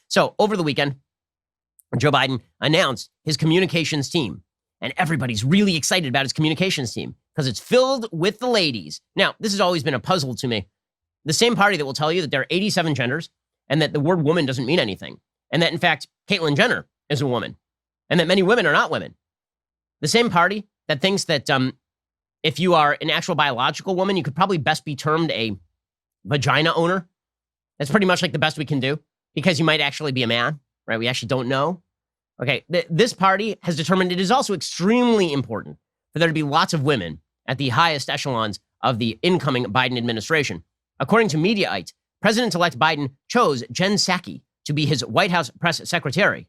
So over the weekend, Joe Biden announced his communications team. And everybody's really excited about his communications team because it's filled with the ladies. Now, this has always been a puzzle to me. The same party that will tell you that there are 87 genders and that the word woman doesn't mean anything. And that, in fact, Caitlyn Jenner is a woman and that many women are not women. The same party that thinks that if you are an actual biological woman, you could probably best be termed a vagina owner. That's pretty much like the best we can do because you might actually be a man, right? We actually don't know. Okay, this party has determined it is also extremely important for there to be lots of women at the highest echelons of the incoming Biden administration. According to Mediaite, President-elect Biden chose Jen Psaki to be his White House press secretary.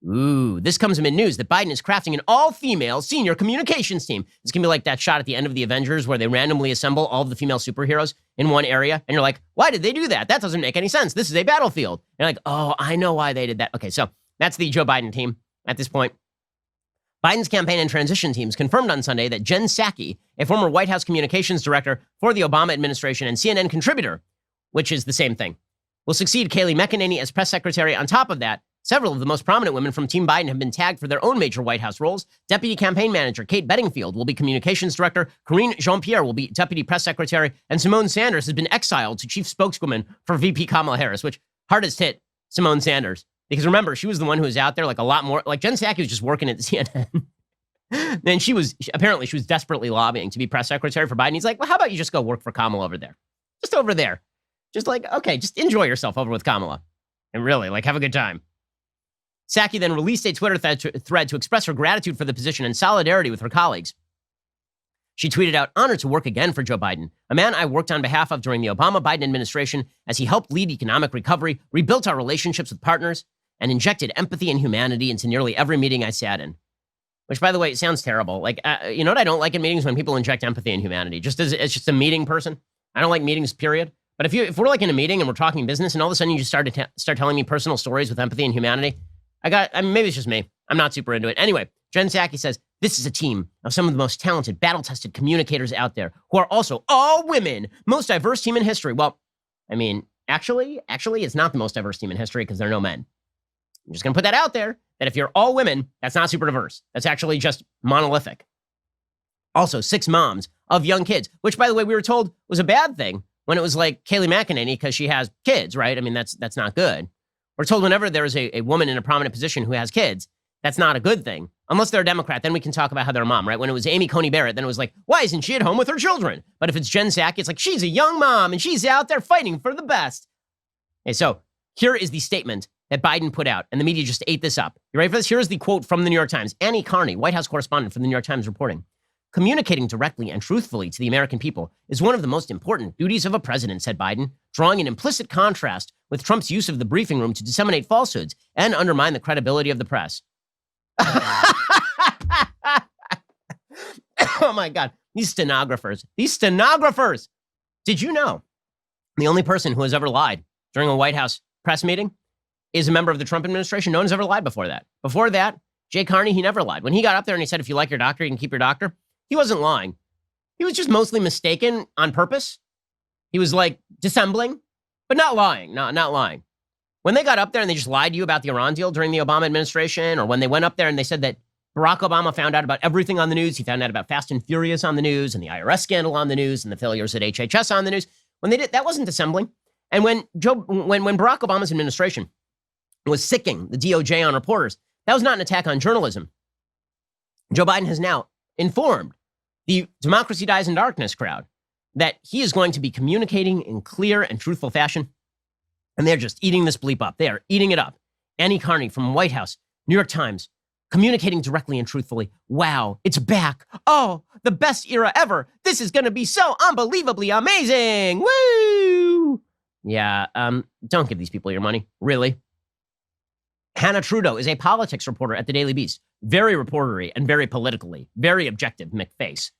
Ooh, this comes amid news that Biden is crafting an all-female senior communications team. It's going to be like that shot at the end of the Avengers where they randomly assemble all of the female superheroes in one area. And you're like, why did they do that? That doesn't make any sense. This is a battlefield. And you're like, oh, I know why they did that. Okay, so that's the Joe Biden team at this point. Biden's campaign and transition teams confirmed on Sunday that Jen Psaki, a former White House communications director for the Obama administration and CNN contributor, which is the same thing, will succeed Kayleigh McEnany as press secretary. On top of that, several of the most prominent women from Team Biden have been tagged for their own major White House roles. Deputy campaign manager Kate Bedingfield will be communications director, Karine Jean-Pierre will be deputy press secretary, and Simone Sanders has been exiled to chief spokeswoman for VP Kamala Harris, which hardest hit Simone Sanders. Because remember, she was the one who was out there like a lot more, like Jen Psaki was just working at CNN. Then she was desperately lobbying to be press secretary for Biden. He's like, well, how about you just go work for Kamala over there? Just over there. Just like, okay, just enjoy yourself over with Kamala. And really, like, have a good time. Psaki then released a Twitter thread to express her gratitude for the position and solidarity with her colleagues. She tweeted out, honored to work again for Joe Biden, a man I worked on behalf of during the Obama-Biden administration as he helped lead economic recovery, rebuilt our relationships with partners, and injected empathy and humanity into nearly every meeting I sat in. Which, by the way, sounds terrible. Like, you know what I don't like in meetings? When people inject empathy and humanity. Just as it's just a meeting person. I don't like meetings, period. But if we're like in a meeting and we're talking business and all of a sudden you just start telling me personal stories with empathy and humanity, maybe it's just me. I'm not super into it. Anyway, Jen Psaki says, this is a team of some of the most talented, battle-tested communicators out there who are also all women, most diverse team in history. Well, I mean, actually, it's not the most diverse team in history because there are no men. I'm just going to put that out there, that if you're all women, that's not super diverse. That's actually just monolithic. Also, 6 moms of young kids, which, by the way, we were told was a bad thing when it was like Kayleigh McEnany because she has kids, right? I mean, that's not good. We're told whenever there is a woman in a prominent position who has kids, that's not a good thing. Unless they're a Democrat, then we can talk about how they're a mom, right? When it was Amy Coney Barrett, then it was like, why isn't she at home with her children? But if it's Jen Psaki, it's like, she's a young mom and she's out there fighting for the best. Okay, so here is the statement that Biden put out, and the media just ate this up. You ready for this? Here's the quote from the New York Times. Annie Carney, White House correspondent for the New York Times, reporting, communicating directly and truthfully to the American people is one of the most important duties of a president, said Biden, drawing an implicit contrast with Trump's use of the briefing room to disseminate falsehoods and undermine the credibility of the press. Oh my God, these stenographers. Did you know the only person who has ever lied during a White House press meeting is a member of the Trump administration? No one's ever lied before that. Before that, Jay Carney, he never lied. When he got up there and he said, if you like your doctor, you can keep your doctor, he wasn't lying. He was just mostly mistaken on purpose. He was like dissembling, but not lying, not lying. When they got up there and they just lied to you about the Iran deal during the Obama administration, or when they went up there and they said that Barack Obama found out about everything on the news, he found out about Fast and Furious on the news and the IRS scandal on the news and the failures at HHS on the news. When they did, that wasn't dissembling. And when Barack Obama's administration was sicking the DOJ on reporters, that was not an attack on journalism. Joe Biden has now informed the Democracy Dies in Darkness crowd that he is going to be communicating in clear and truthful fashion. And they're just eating this bleep up. They are eating it up. Annie Carney from White House, New York Times, communicating directly and truthfully. Wow, it's back. Oh, the best era ever. This is going to be so unbelievably amazing. Woo! Yeah, don't give these people your money. Really? Hannah Trudeau is a politics reporter at the Daily Beast. Very reportery and very politically. Very objective, McFace.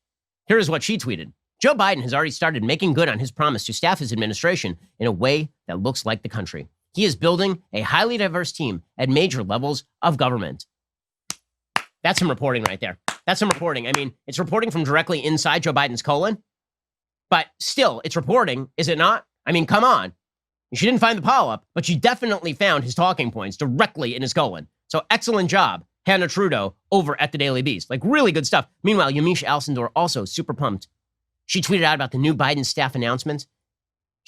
Here is what she tweeted. Joe Biden has already started making good on his promise to staff his administration in a way that looks like the country. He is building a highly diverse team at major levels of government. That's some reporting right there. That's some reporting. I mean, it's reporting from directly inside Joe Biden's colon, but still, it's reporting, is it not? I mean, come on. She didn't find the polyp, but she definitely found his talking points directly in his colon. So excellent job, Hannah Trudeau, over at the Daily Beast. Like, really good stuff. Meanwhile, Yamiche Alcindor also super pumped. She tweeted out about the new Biden staff announcements.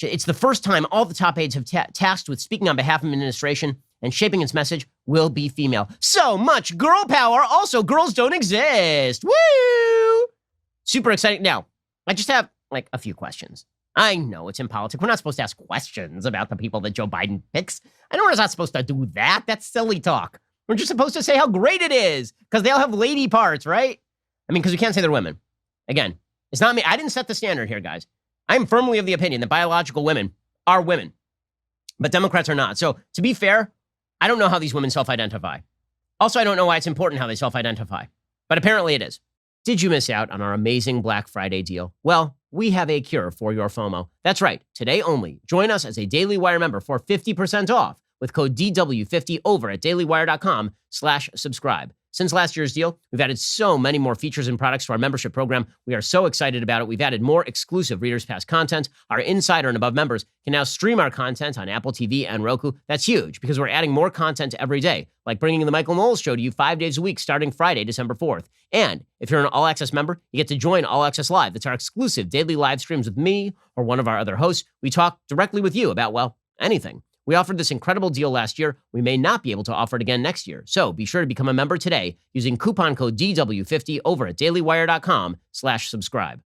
It's the first time all the top aides have tasked with speaking on behalf of administration and shaping its message will be female. So much girl power. Also, girls don't exist. Woo! Super exciting. Now, I just have like a few questions. I know it's in politics. We're not supposed to ask questions about the people that Joe Biden picks. I know we're not supposed to do that. That's silly talk. We're just supposed to say how great it is because they all have lady parts, right? I mean, because we can't say they're women. Again, it's not me. I didn't set the standard here, guys. I'm firmly of the opinion that biological women are women, but Democrats are not. So to be fair, I don't know how these women self-identify. Also, I don't know why it's important how they self-identify, but apparently it is. Did you miss out on our amazing Black Friday deal? Well, we have a cure for your FOMO. That's right. Today only. Join us as a Daily Wire member for 50% off with code DW50 over at dailywire.com/subscribe. Since last year's deal, we've added so many more features and products to our membership program. We are so excited about it. We've added more exclusive Readers Pass content. Our Insider and Above members can now stream our content on Apple TV and Roku. That's huge because we're adding more content every day, like bringing the Michael Knowles Show to you 5 days a week starting Friday, December 4th. And if you're an All Access member, you get to join All Access Live. That's our exclusive daily live streams with me or one of our other hosts. We talk directly with you about, well, anything. We offered this incredible deal last year. We may not be able to offer it again next year. So be sure to become a member today using coupon code DW50 over at dailywire.com/subscribe.